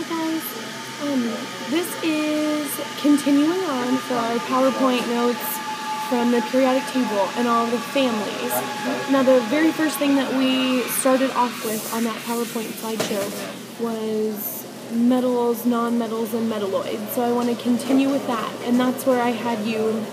guys, this is continuing on for our PowerPoint notes from the periodic table and all the families. Now, the very first thing that we started off with on that PowerPoint slideshow was metals, nonmetals, and metalloids. So I want to continue with that, and that's where I had you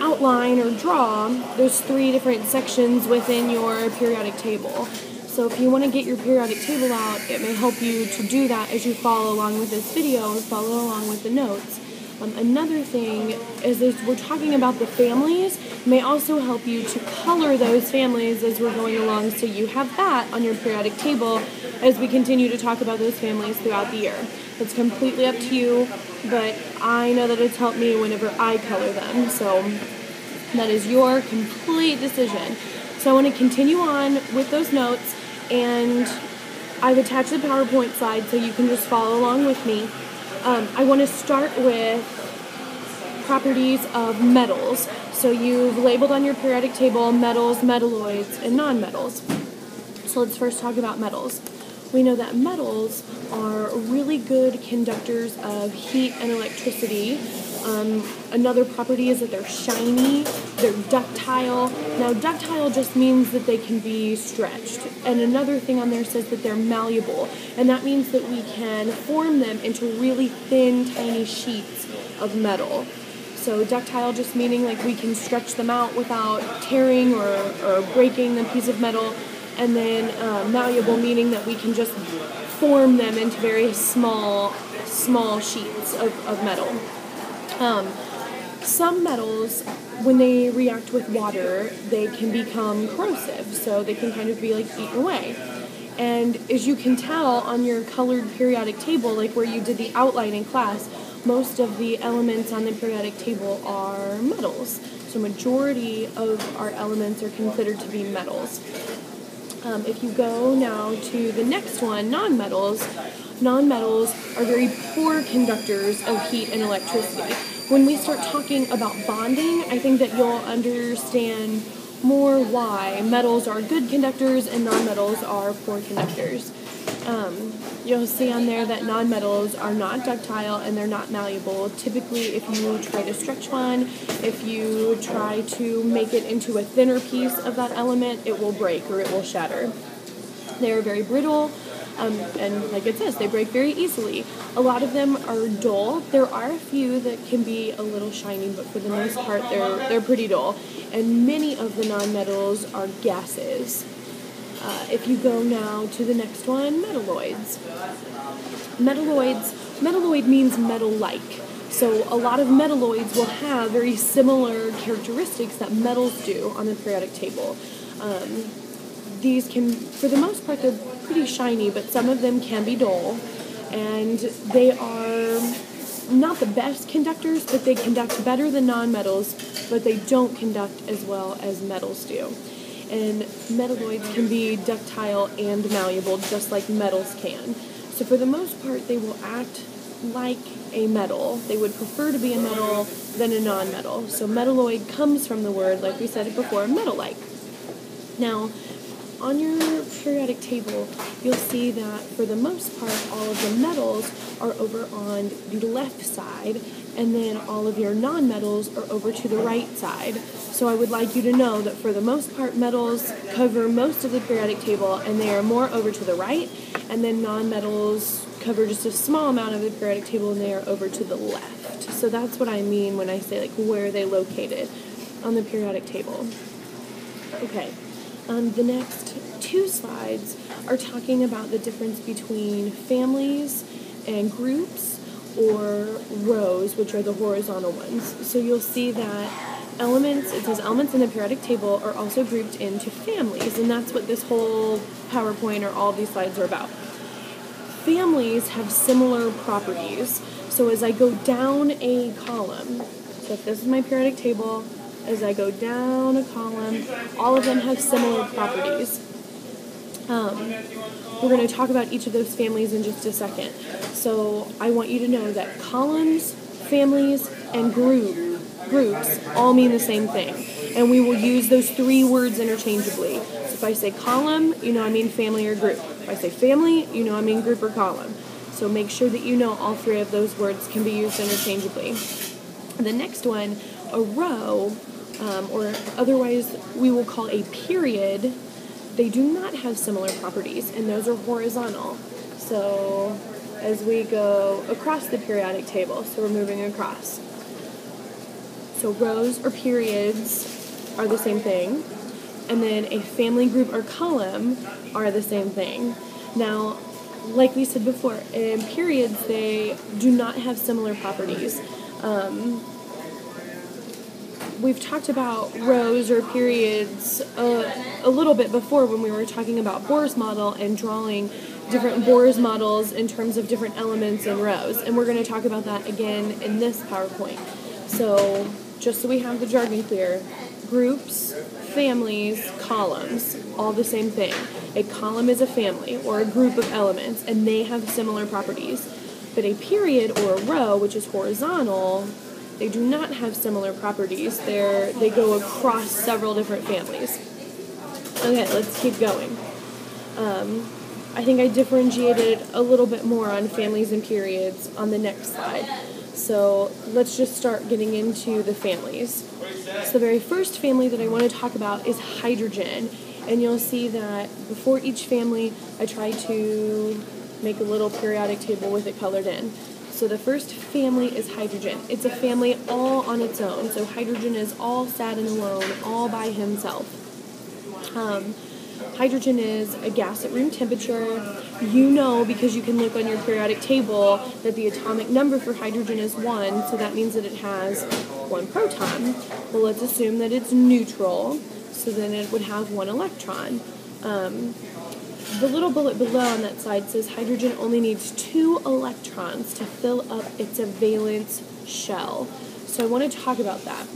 outline or draw those three different sections within your periodic table. So if you want to get your periodic table out, it may help you to do that as you follow along with this video or follow along with the notes. Another thing is as we're talking about the families, may also help you to color those families as we're going along, so you have that on your periodic table as we continue to talk about those families throughout the year. It's completely up to you, but I know that it's helped me whenever I color them, so that is your complete decision. So I want to continue on with those notes, and I've attached the PowerPoint slide so you can just follow along with me. I want to start with properties of metals. So you've labeled on your periodic table metals, metalloids, and nonmetals. So let's first talk about metals. We know that metals are really good conductors of heat and electricity. Another property is that they're shiny, they're ductile. Now, ductile just means that they can be stretched. And another thing on there says that they're malleable. And that means that we can form them into really thin, tiny sheets of metal. So ductile just meaning like we can stretch them out without tearing or breaking the piece of metal. And then malleable meaning that we can just form them into very small sheets of metal. Some metals, when they react with water, they can become corrosive, so they can kind of be like eaten away. And as you can tell on your colored periodic table, like where you did the outline in class, most of the elements on the periodic table are metals. So majority of our elements are considered to be metals. If you go now to the next one, nonmetals are very poor conductors of heat and electricity. When we start talking about bonding, I think that you'll understand more why metals are good conductors and nonmetals are poor conductors. You'll see on there that nonmetals are not ductile and they're not malleable. Typically, if you try to stretch one, if you try to make it into a thinner piece of that element, it will break or it will shatter. They are very brittle, and like it says, they break very easily. A lot of them are dull. There are a few that can be a little shiny, but for the most part, they're pretty dull. And many of the nonmetals are gases. If you go now to the next one, metalloids. Metalloid means metal-like. So a lot of metalloids will have very similar characteristics that metals do on the periodic table. These can, for the most part, they're pretty shiny, but some of them can be dull. And they are not the best conductors, but they conduct better than nonmetals, but they don't conduct as well as metals do. And metalloids can be ductile and malleable, just like metals can. So for the most part, they will act like a metal. They would prefer to be a metal than a non-metal. So metalloid comes from the word, like we said it before, metal-like. Now, on your periodic table, you'll see that for the most part, all of the metals are over on the left side, and then all of your non-metals are over to the right side. So I would like you to know that for the most part, metals cover most of the periodic table, and they are more over to the right, and then non-metals cover just a small amount of the periodic table, and they are over to the left. So that's what I mean when I say like where are they located on the periodic table. Okay. The next two slides are talking about the difference between families and groups, or rows, which are the horizontal ones. So you'll see that it says elements in the periodic table are also grouped into families, and that's what this whole PowerPoint or all these slides are about. Families have similar properties. So as I go down a column, so if this is my periodic table, as I go down a column, all of them have similar properties. We're going to talk about each of those families in just a second. So I want you to know that columns, families, and groups all mean the same thing. And we will use those three words interchangeably. So if I say column, you know I mean family or group. If I say family, you know I mean group or column. So make sure that you know all three of those words can be used interchangeably. The next one, a row, or otherwise we will call a period, they do not have similar properties, and those are horizontal. So as we go across the periodic table, so we're moving across. So rows or periods are the same thing, and then a family, group, or column are the same thing. Now, like we said before, in periods, they do not have similar properties. We've talked about rows or periods a little bit before when we were talking about Bohr's model and drawing different Bohr's models in terms of different elements in rows. And we're going to talk about that again in this PowerPoint. So just so we have the jargon clear, groups, families, columns, all the same thing. A column is a family or a group of elements, and they have similar properties. But a period or a row, which is horizontal, they do not have similar properties. They go across several different families. Okay, let's keep going. I think I differentiated a little bit more on families and periods on the next slide. So let's just start getting into the families. So the very first family that I want to talk about is hydrogen. And you'll see that before each family, I try to make a little periodic table with it colored in. So the first family is hydrogen. It's a family all on its own. So hydrogen is all sad and alone, all by himself. Hydrogen is a gas at room temperature. You know, because you can look on your periodic table, that the atomic number for hydrogen is 1, so that means that it has 1 proton. Well, let's assume that it's neutral, so then it would have 1 electron. The little bullet below on that side says hydrogen only needs 2 electrons to fill up its valence shell. So I want to talk about that.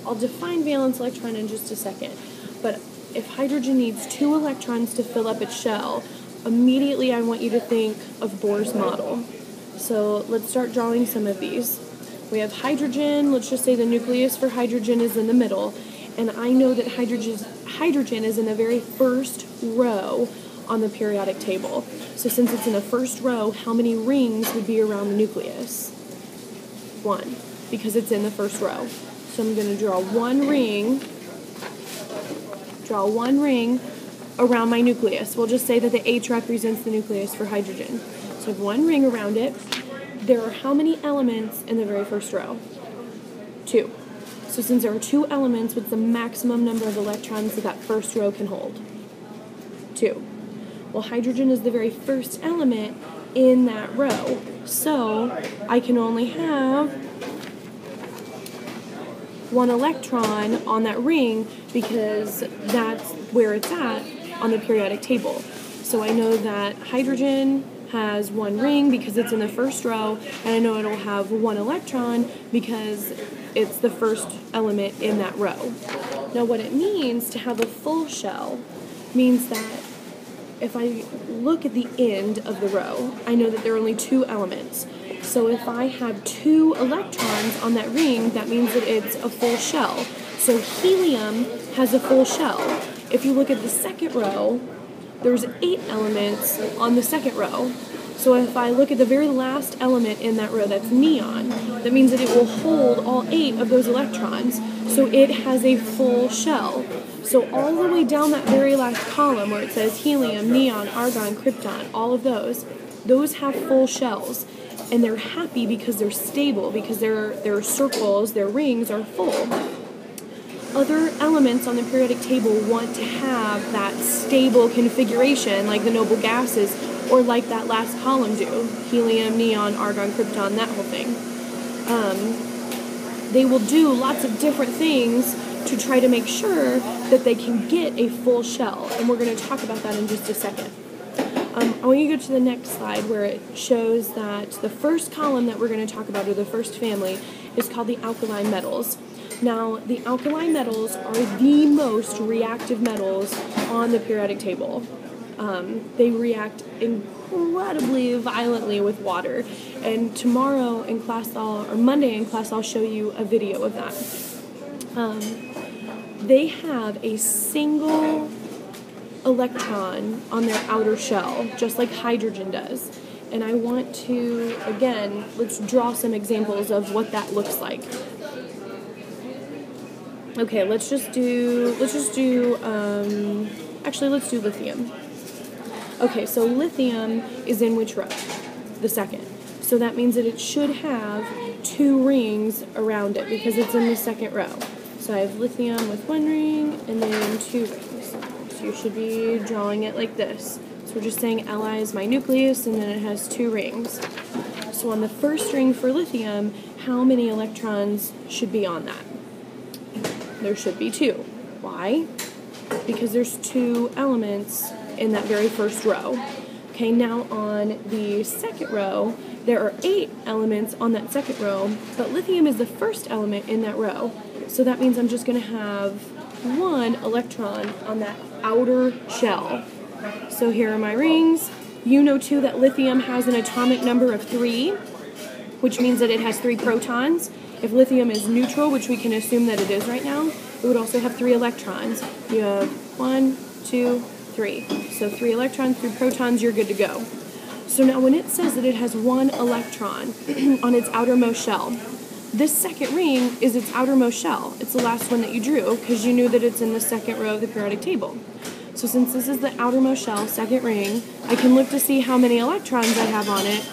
I'll define valence electron in just a second, but if hydrogen needs 2 electrons to fill up its shell, immediately I want you to think of Bohr's model. So let's start drawing some of these. We have hydrogen. Let's just say the nucleus for hydrogen is in the middle, and I know that hydrogen is in the very first row on the periodic table. So since it's in the first row, how many rings would be around the nucleus? 1, because it's in the first row. So I'm going to draw one ring around my nucleus. We'll just say that the H represents the nucleus for hydrogen. So I have one ring around it. There are how many elements in the very first row? 2. So since there are 2 elements, what's the maximum number of electrons that first row can hold? 2. Well, hydrogen is the very first element in that row. So I can only have 1 electron on that ring because that's where it's at on the periodic table. So I know that hydrogen has 1 ring because it's in the first row, and I know it'll have 1 electron because it's the first element in that row. Now what it means to have a full shell means that if I look at the end of the row, I know that there are only 2 elements. So if I have 2 electrons on that ring, that means that it's a full shell. So helium has a full shell. If you look at the second row, there's 8 elements on the second row. So if I look at the very last element in that row, that's neon, that means that it will hold all 8 of those electrons. So it has a full shell. So all the way down that very last column where it says helium, neon, argon, krypton, all of those have full shells. And they're happy because they're stable, because their circles, their rings are full. Other elements on the periodic table want to have that stable configuration like the noble gases, or like that last column do. Helium, neon, argon, krypton, that whole thing. They will do lots of different things to try to make sure that they can get a full shell. And we're going to talk about that in just a second. I want you to go to the next slide where it shows that the first column that we're going to talk about, or the first family, is called the alkali metals. Now, the alkali metals are the most reactive metals on the periodic table. They react incredibly violently with water. And tomorrow in class, or Monday in class, I'll show you a video of that. They have a single electron on their outer shell, just like hydrogen does. And I want to, again, let's draw some examples of what that looks like. Okay, let's do lithium. Okay, so lithium is in which row? The second. So that means that it should have 2 rings around it because it's in the second row. So I have lithium with 1 ring and then 2 rings. So you should be drawing it like this. So we're just saying Li is my nucleus and then it has 2 rings. So on the first ring for lithium, how many electrons should be on that? There should be 2. Why? Because there's 2 elements in that very first row. Okay, now on the second row, there are 8 elements on that second row, but lithium is the first element in that row. So that means I'm just going to have 1 electron on that outer shell. So here are my rings. You know too that lithium has an atomic number of 3, which means that it has 3 protons. If lithium is neutral, which we can assume that it is right now, it would also have 3 electrons. You have 1, 2, 3. So 3 electrons, 3 protons, you're good to go. So now when it says that it has 1 electron on its outermost shell, this second ring is its outermost shell. It's the last one that you drew because you knew that it's in the second row of the periodic table. So since this is the outermost shell, second ring, I can look to see how many electrons I have on it.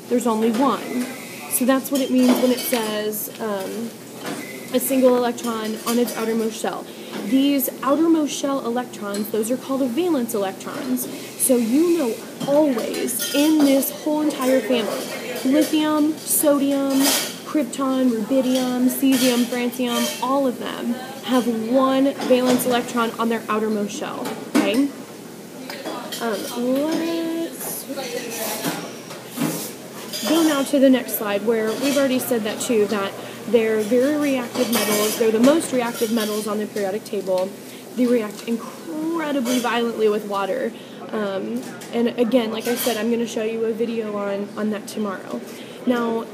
There's only 1. So that's what it means when it says a single electron on its outermost shell. These outermost shell electrons, those are called valence electrons. So you know always in this whole entire family, lithium, sodium, krypton, rubidium, cesium, francium, all of them have 1 valence electron on their outermost shell. Okay? Let's go now to the next slide where we've already said that too, that they're very reactive metals. They're the most reactive metals on the periodic table. They react incredibly violently with water. And again, like I said, I'm going to show you a video on that tomorrow. Now,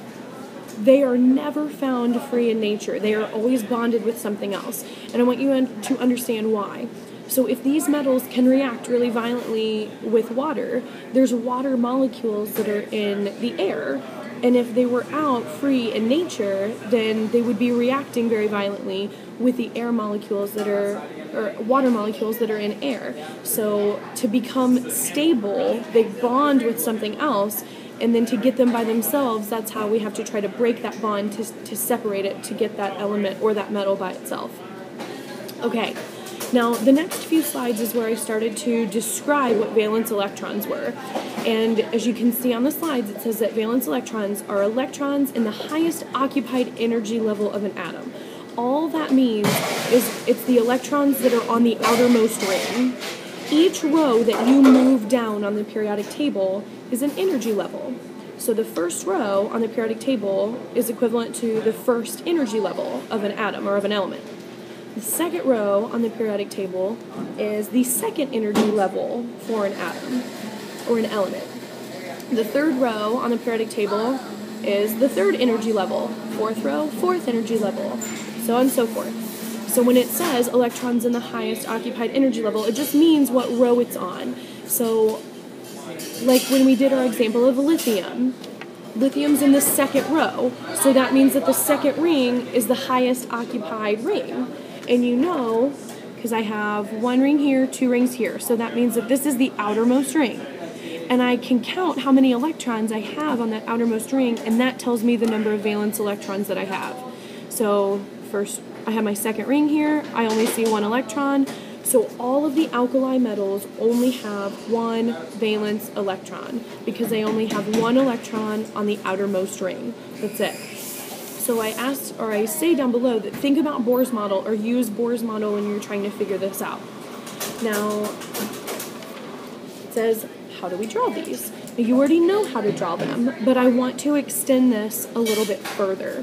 they are never found free in nature. They are always bonded with something else. And I want you to understand why. So if these metals can react really violently with water, there's water molecules that are in the air. And if they were out free in nature, then they would be reacting very violently with the air molecules that are, or water molecules that are in air. So to become stable, they bond with something else, and then to get them by themselves, that's how we have to try to break that bond to separate it, to get that element or that metal by itself. Okay. Now, the next few slides is where I started to describe what valence electrons were. And as you can see on the slides, it says that valence electrons are electrons in the highest occupied energy level of an atom. All that means is it's the electrons that are on the outermost ring. Each row that you move down on the periodic table is an energy level. So the first row on the periodic table is equivalent to the first energy level of an atom or of an element. The second row on the periodic table is the second energy level for an atom or an element. The third row on the periodic table is the third energy level. Fourth row, fourth energy level, so on and so forth. So when it says electrons in the highest occupied energy level, it just means what row it's on. So like when we did our example of lithium, lithium's in the second row, so that means that the second ring is the highest occupied ring. And you know, because I have 1 ring here, 2 rings here, so that means that this is the outermost ring. And I can count how many electrons I have on that outermost ring, and that tells me the number of valence electrons that I have. So first, I have my second ring here, I only see 1 electron, so all of the alkali metals only have 1 valence electron, because they only have 1 electron on the outermost ring. That's it. So I say down below that think about Bohr's model or use Bohr's model when you're trying to figure this out. Now, it says, how do we draw these? Now, you already know how to draw them, but I want to extend this a little bit further.